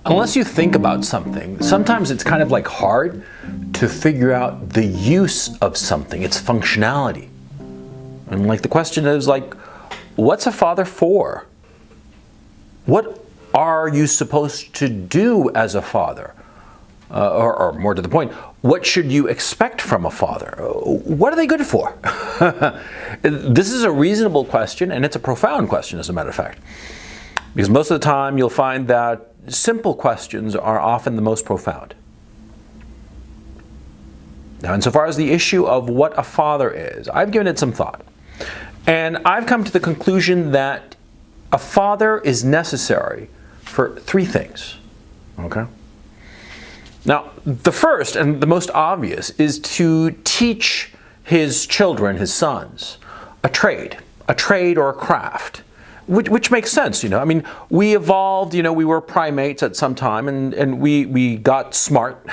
Unless you think about something, sometimes it's kind of like hard to figure out the use of something, its functionality. And like the question is like, what's a father for? What are you supposed to do as a father? Or more to the point, what should you expect from a father? What are they good for? This is a reasonable question, and it's a profound question, as a matter of fact. Because most of the time you'll find that simple questions are often the most profound. Now, insofar as the issue of what a father is, I've given it some thought. And I've come to the conclusion that a father is necessary for three things. Okay? Now, the first and the most obvious is to teach his children, his sons, a trade or a craft. Which makes sense, I mean, we evolved, we were primates at some time, and we got smart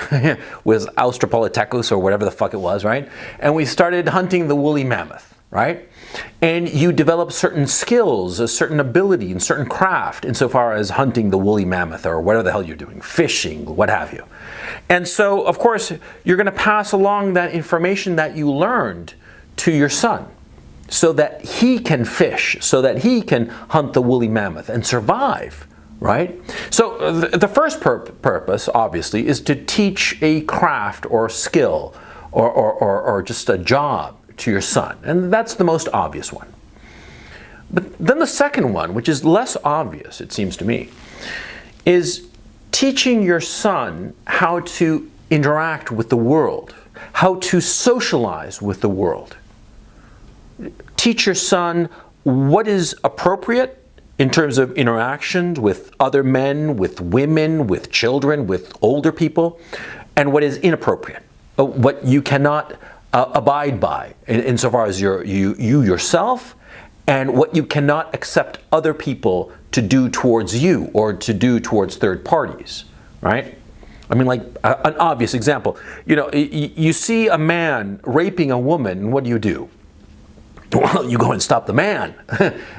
with Australopithecus or whatever the fuck it was, right? And we started hunting the woolly mammoth, right? And you develop certain skills, a certain ability, and certain craft insofar as hunting the woolly mammoth or whatever the hell you're doing, fishing, what have you. And so, of course, you're going to pass along that information that you learned to your son, so that he can fish, so that he can hunt the woolly mammoth and survive, right? So the first purpose, obviously, is to teach a craft or skill or just a job to your son. And that's the most obvious one. But then the second one, which is less obvious, it seems to me, is teaching your son how to interact with the world, how to socialize with the world. Teach your son what is appropriate in terms of interactions with other men, with women, with children, with older people, and what is inappropriate, what you cannot abide by insofar as you yourself, and what you cannot accept other people to do towards you or to do towards third parties, right? I mean, like an obvious example, you see a man raping a woman, and what do? Well, you go and stop the man,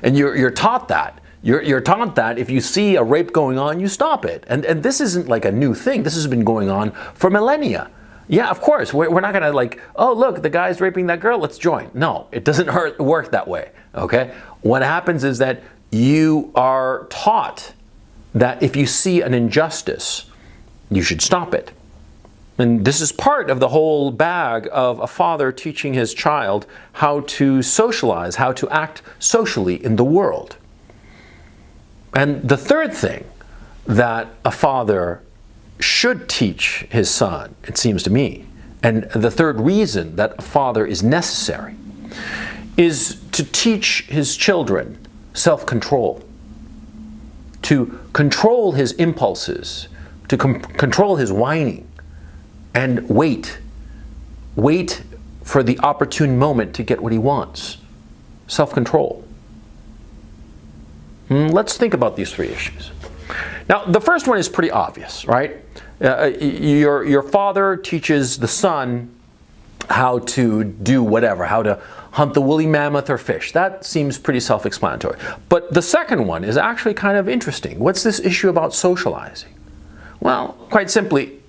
and you're taught that. You're taught that if you see a rape going on, you stop it. And this isn't like a new thing. This has been going on for millennia. Yeah, of course. We're not going to like, oh, look, the guy's raping that girl, let's join. No, it doesn't work that way, okay? What happens is that you are taught that if you see an injustice, you should stop it. And this is part of the whole bag of a father teaching his child how to socialize, how to act socially in the world. And the third thing that a father should teach his son, it seems to me, and the third reason that a father is necessary, is to teach his children self-control, to control his impulses, to control his whining, and wait for the opportune moment to get what he wants. Self-control. Let's think about these three issues. Now, the first one is pretty obvious, right? Your father teaches the son how to do whatever, how to hunt the woolly mammoth or fish. That seems pretty self-explanatory. But the second one is actually kind of interesting. What's this issue about socializing? Well, quite simply,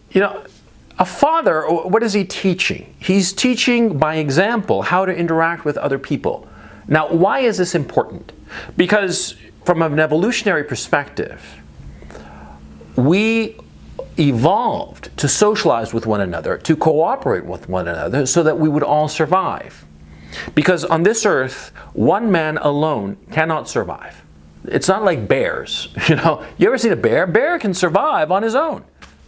a father, what is he teaching? He's teaching by example how to interact with other people. Now, why is this important? Because from an evolutionary perspective, we evolved to socialize with one another, to cooperate with one another so that we would all survive. Because on this earth, one man alone cannot survive. It's not like bears. You ever seen a bear? Bear can survive on his own.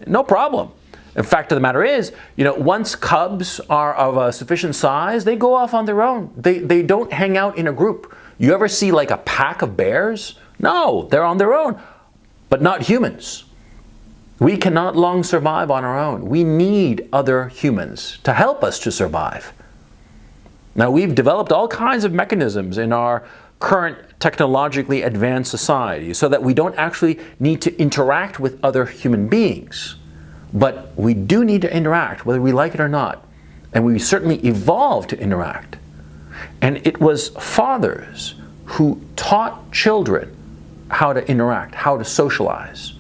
No problem. The fact of the matter is, once cubs are of a sufficient size, they go off on their own. They don't hang out in a group. You ever see like a pack of bears? No, they're on their own. But not humans. We cannot long survive on our own. We need other humans to help us to survive. Now, we've developed all kinds of mechanisms in our current technologically advanced society so that we don't actually need to interact with other human beings. But we do need to interact, whether we like it or not. And we certainly evolved to interact. And it was fathers who taught children how to interact, how to socialize.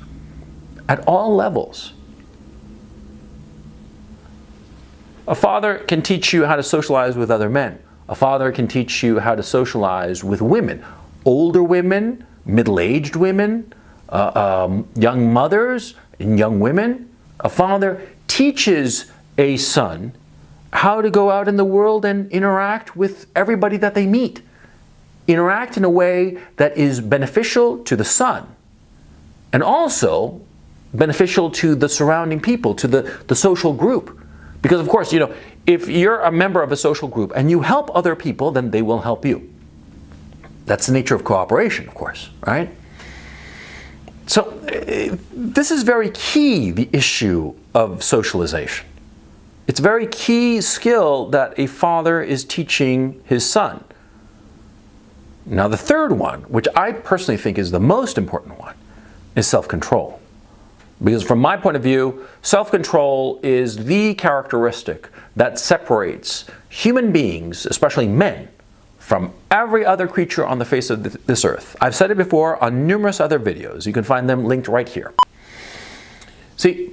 at all levels. A father can teach you how to socialize with other men. A father can teach you how to socialize with women, older women, middle-aged women, young mothers and young women. A father teaches a son how to go out in the world and interact with everybody that they meet. Interact in a way that is beneficial to the son and also beneficial to the surrounding people, to the social group. Because of course, if you're a member of a social group and you help other people, then they will help you. That's the nature of cooperation, of course, right? So this is very key, the issue of socialization. It's a very key skill that a father is teaching his son. Now the third one, which I personally think is the most important one, is self-control. Because from my point of view, self-control is the characteristic that separates human beings, especially men, from every other creature on the face of this earth. I've said it before on numerous other videos. You can find them linked right here. See,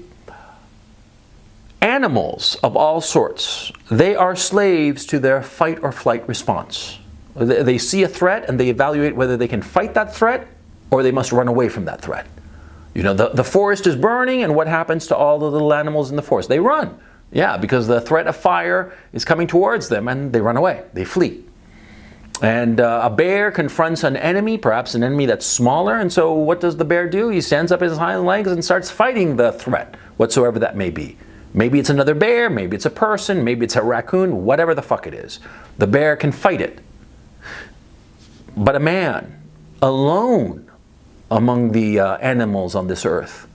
animals of all sorts, they are slaves to their fight or flight response. They see a threat and they evaluate whether they can fight that threat or they must run away from that threat. The forest is burning, and what happens to all the little animals in the forest? They run. Yeah, because the threat of fire is coming towards them, and they run away. They flee. And a bear confronts an enemy, perhaps an enemy that's smaller, and so what does the bear do? He stands up his hind legs and starts fighting the threat, whatsoever that may be. Maybe it's another bear, maybe it's a person, maybe it's a raccoon, whatever the fuck it is. The bear can fight it. But a man, alone, among the animals on this earth,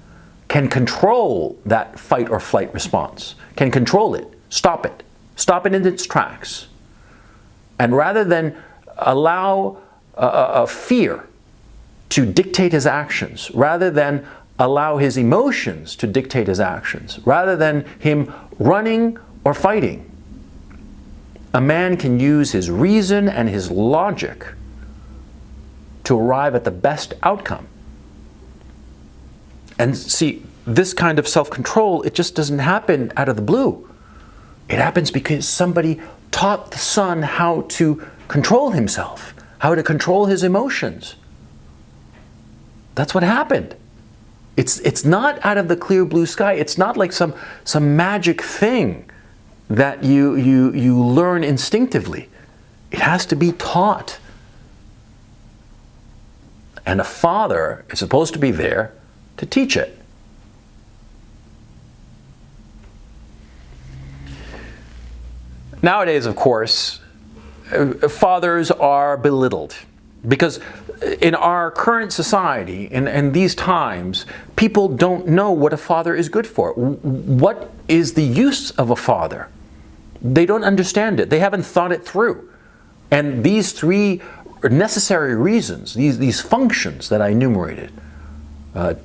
can control that fight or flight response, can control it, stop it in its tracks. And rather than allow fear to dictate his actions, rather than allow his emotions to dictate his actions, rather than him running or fighting, a man can use his reason and his logic to arrive at the best outcome. And see, this kind of self-control, it just doesn't happen out of the blue. It happens because somebody taught the son how to control himself, how to control his emotions. That's what happened. It's not out of the clear blue sky. It's not like some magic thing that you learn instinctively. It has to be taught. And a father is supposed to be there to teach it. Nowadays, of course, fathers are belittled because in our current society, in these times, people don't know what a father is good for. What is the use of a father? They don't understand it. They haven't thought it through. And these three necessary reasons, these functions that I enumerated,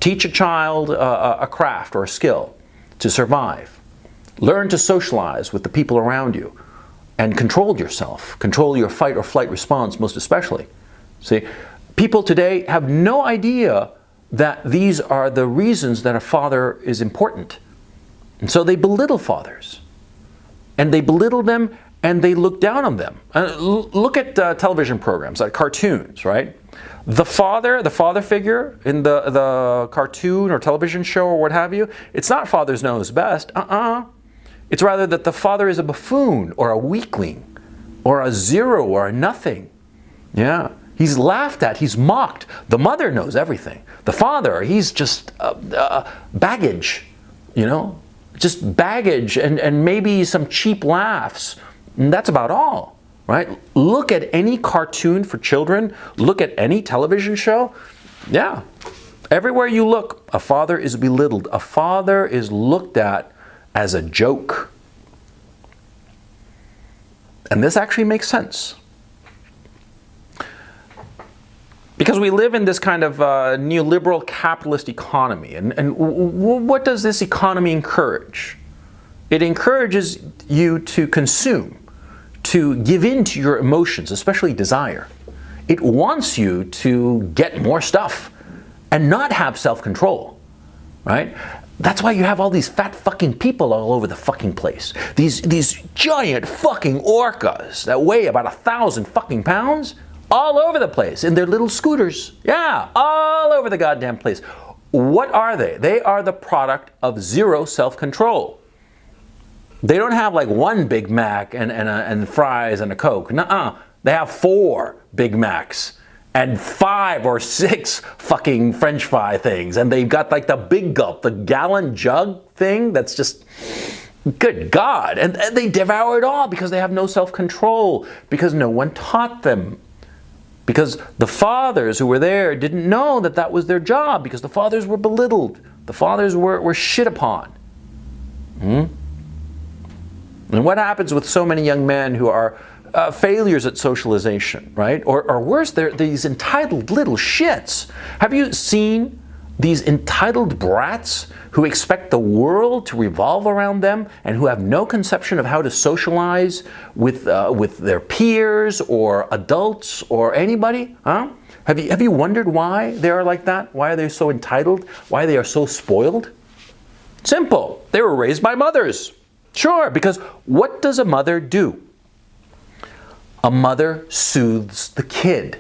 teach a child a craft or a skill to survive, learn to socialize with the people around you, and control yourself, control your fight or flight response most especially. See, people today have no idea that these are the reasons that a father is important. And so they belittle fathers. And they belittle them and they look down on them. Look at television programs, like cartoons, right? The father figure in the cartoon or television show or what have you, it's not fathers knows best. It's rather that the father is a buffoon or a weakling or a zero or a nothing. Yeah. He's laughed at, he's mocked. The mother knows everything. The father, he's just baggage, just baggage and maybe some cheap laughs. And that's about all, right? Look at any cartoon for children, look at any television show. Yeah. Everywhere you look, a father is belittled. A father is looked at as a joke. And this actually makes sense. Because we live in this kind of neoliberal capitalist economy. And what does this economy encourage? It encourages you to consume, to give in to your emotions, especially desire. It wants you to get more stuff and not have self-control. right? That's why you have all these fat fucking people all over the fucking place. These giant fucking orcas that weigh about 1,000 fucking pounds all over the place in their little scooters. Yeah, all over the goddamn place. What are they? They are the product of zero self-control. They don't have like one Big Mac and fries and a Coke. Nuh-uh. They have 4 Big Macs and 5 or 6 fucking French fry things. And they've got like the big gulp, the gallon jug thing that's just, good God. And they devour it all because they have no self-control, because no one taught them. Because the fathers who were there didn't know that that was their job, because the fathers were belittled. The fathers were shit upon. And what happens with so many young men who are failures at socialization, right? Or worse, they're these entitled little shits. Have you seen these entitled brats who expect the world to revolve around them and who have no conception of how to socialize with their peers or adults or anybody? Huh? Have you wondered why they are like that? Why are they so entitled? Why they are so spoiled? Simple. They were raised by mothers. Sure, because what does a mother do? A mother soothes the kid.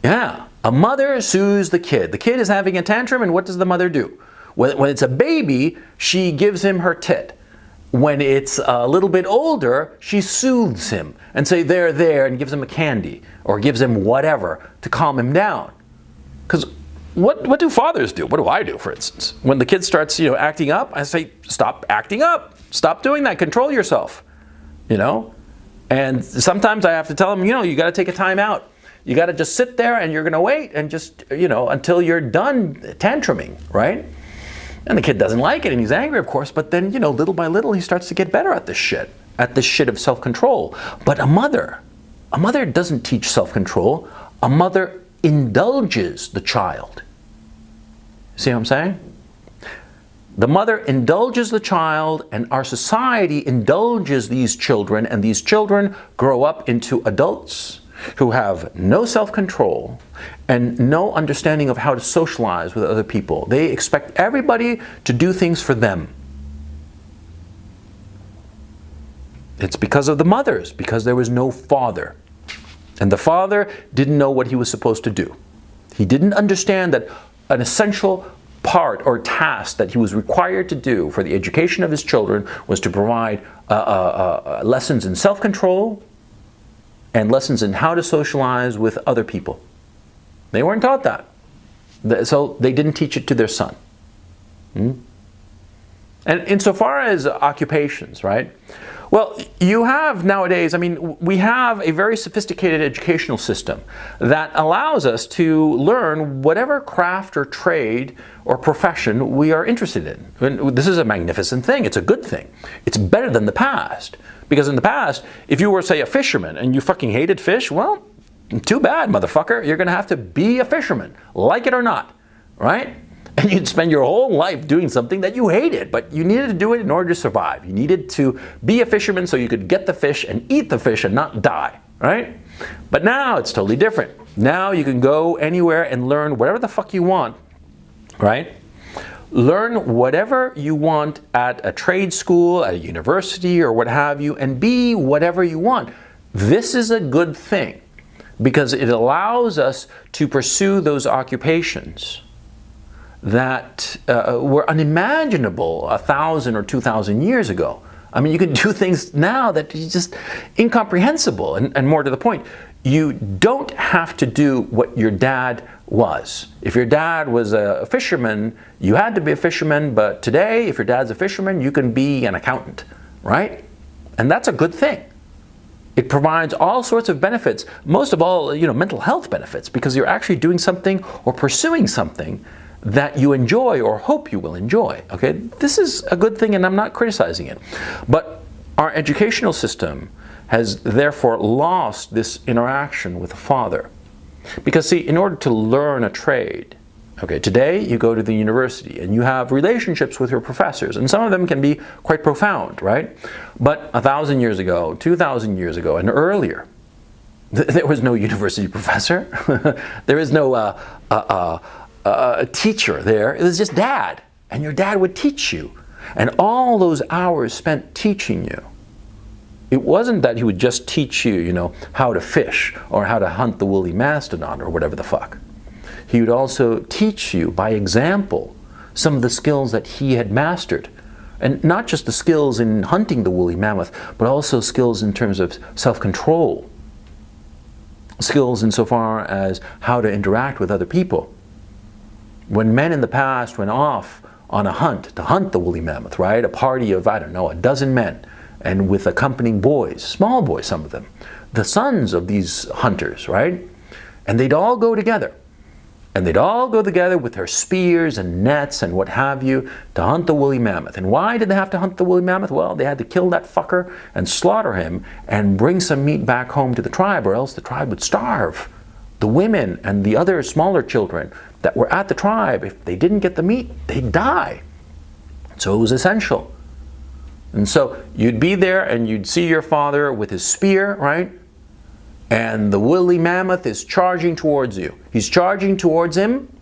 Yeah, a mother soothes the kid. The kid is having a tantrum, and what does the mother do? When it's a baby, she gives him her tit. When it's a little bit older, she soothes him and say, there, and gives him a candy or gives him whatever to calm him down. Because what do fathers do? What do I do, for instance? When the kid starts, acting up, I say, stop acting up. Stop doing that. Control yourself. And sometimes I have to tell him, you got to take a time out. You got to just sit there and you're going to wait and just, until you're done tantruming, right? And the kid doesn't like it and he's angry, of course, but then, little by little he starts to get better at this shit of self-control. But a mother doesn't teach self-control. A mother indulges the child. See what I'm saying? The mother indulges the child, and our society indulges these children, and these children grow up into adults who have no self-control and no understanding of how to socialize with other people. They expect everybody to do things for them. It's because of the mothers, because there was no father. And the father didn't know what he was supposed to do. He didn't understand that an essential part or task that he was required to do for the education of his children was to provide lessons in self-control and lessons in how to socialize with other people. They weren't taught that. So they didn't teach it to their son. And insofar as occupations, right? Well, you have nowadays, we have a very sophisticated educational system that allows us to learn whatever craft or trade or profession we are interested in. And this is a magnificent thing. It's a good thing. It's better than the past. Because in the past, if you were, say, a fisherman and you fucking hated fish, well, too bad, motherfucker. You're going to have to be a fisherman, like it or not, right? And you'd spend your whole life doing something that you hated, but you needed to do it in order to survive. You needed to be a fisherman so you could get the fish and eat the fish and not die, right? But now it's totally different. Now you can go anywhere and learn whatever the fuck you want, right? Learn whatever you want at a trade school, at a university, or what have you, and be whatever you want. This is a good thing because it allows us to pursue those occupations that were unimaginable 1,000 or 2,000 years ago. You can do things now that are just incomprehensible. And more to the point, you don't have to do what your dad was. If your dad was a fisherman, you had to be a fisherman, but today, if your dad's a fisherman, you can be an accountant, right? And that's a good thing. It provides all sorts of benefits, most of all, mental health benefits, because you're actually doing something or pursuing something that you enjoy or hope you will enjoy. Okay, this is a good thing and I'm not criticizing it. But our educational system has therefore lost this interaction with the father. Because see, in order to learn a trade, okay, today you go to the university and you have relationships with your professors, and some of them can be quite profound, right? But 1,000 years ago, 2,000 years ago, and earlier, there was no university professor. There is no a teacher there. It was just dad. And your dad would teach you. And all those hours spent teaching you, it wasn't that he would just teach you, you know, how to fish or how to hunt the woolly mastodon or whatever the fuck. He would also teach you by example some of the skills that he had mastered. And not just the skills in hunting the woolly mammoth, but also skills in terms of self-control. Skills insofar as how to interact with other people. When men in the past went off on a hunt to hunt the woolly mammoth, right? A party of, I don't know, a dozen men, and with accompanying boys, small boys, some of them, the sons of these hunters, right? And they'd all go together. And they'd all go together with their spears and nets and what have you to hunt the woolly mammoth. And why did they have to hunt the woolly mammoth? Well, they had to kill that fucker and slaughter him and bring some meat back home to the tribe, or else the tribe would starve. The women and the other smaller children that were at the tribe, if they didn't get the meat, they'd die. So it was essential. And so you'd be there and you'd see your father with his spear, right? And the woolly mammoth is charging towards you. He's charging towards him.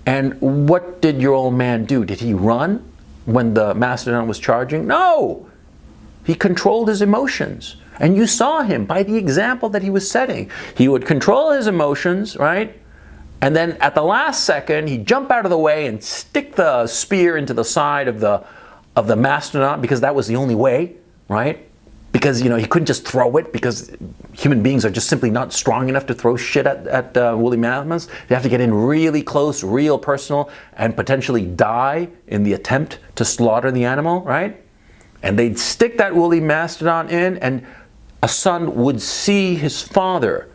And what did your old man do? Did he run when the mastodon was charging? No! He controlled his emotions. And you saw him by the example that he was setting. He would control his emotions, right? And then at the last second, he'd jump out of the way and stick the spear into the side of the mastodon, because that was the only way, right? Because, you know, he couldn't just throw it, because human beings are just simply not strong enough to throw shit at woolly mammoths. They have to get in really close, real personal, and potentially die in the attempt to slaughter the animal, right? And they'd stick that woolly mastodon in, and a son would see his father.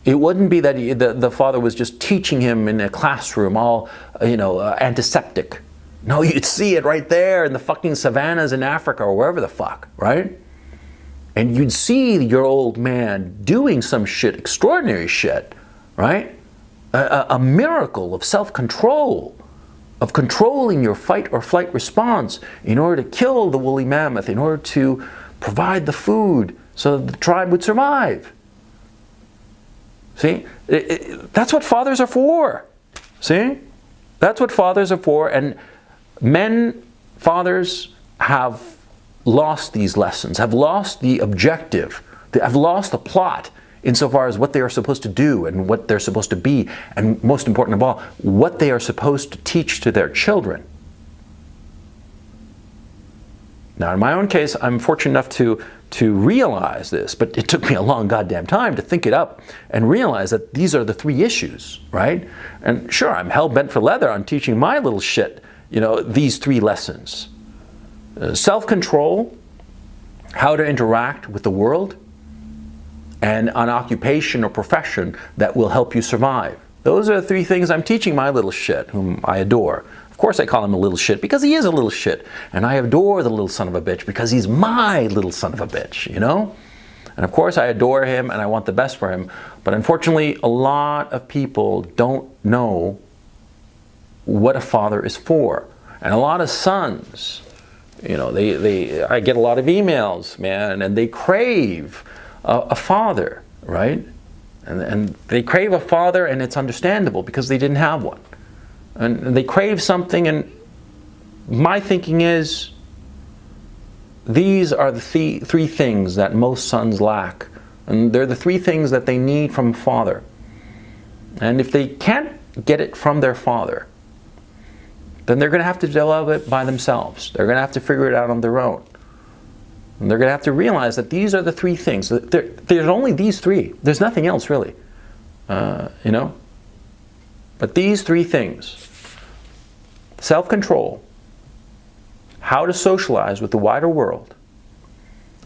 It wouldn't be that the father was just teaching him in a classroom, all, antiseptic. No, you'd see it right there in the fucking savannas in Africa or wherever the fuck, right? And you'd see your old man doing some shit, extraordinary shit, right? A miracle of self-control, of controlling your fight or flight response in order to kill the woolly mammoth, in order to provide the food so that the tribe would survive. See? That's what fathers are for. See? That's what fathers are for. And fathers have lost these lessons, have lost the objective, have lost the plot insofar as what they are supposed to do and what they're supposed to be, and most important of all, what they are supposed to teach to their children. Now, in my own case, I'm fortunate enough to realize this, but it took me a long goddamn time to think it up and realize that these are the three issues, right? And sure, I'm hell-bent for leather on teaching my little shit, these three lessons. Self-control, how to interact with the world, and an occupation or profession that will help you survive. Those are the three things I'm teaching my little shit, whom I adore. Of course I call him a little shit because he is a little shit. And I adore the little son of a bitch because he's my little son of a bitch, And of course I adore him and I want the best for him. But unfortunately, a lot of people don't know what a father is for. And a lot of sons, I get a lot of emails, man, and they crave a father, right? And they crave a father, and it's understandable because they didn't have one. And they crave something, and my thinking is these are the three things that most sons lack. And they're the three things that they need from a father. And if they can't get it from their father, then they're going to have to develop it by themselves. They're going to have to figure it out on their own. And they're going to have to realize that these are the three things. There's only these three. There's nothing else really. But these three things: self-control, how to socialize with the wider world,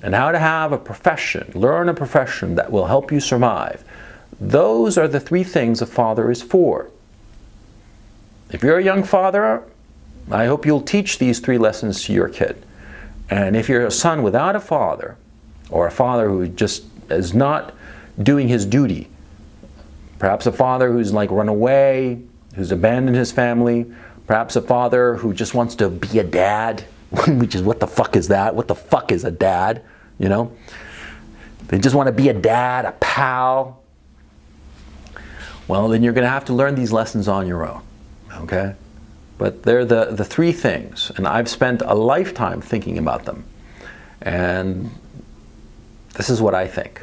and how to have a profession, learn a profession that will help you survive. Those are the three things a father is for. If you're a young father, I hope you'll teach these three lessons to your kid. And if you're a son without a father, or a father who just is not doing his duty, perhaps a father who's run away, who's abandoned his family, perhaps a father who just wants to be a dad, which is, what the fuck is that? What the fuck is a dad? They just want to be a dad, a pal. well, then you're going to have to learn these lessons on your own, okay? But they're the three things, and I've spent a lifetime thinking about them. And this is what I think.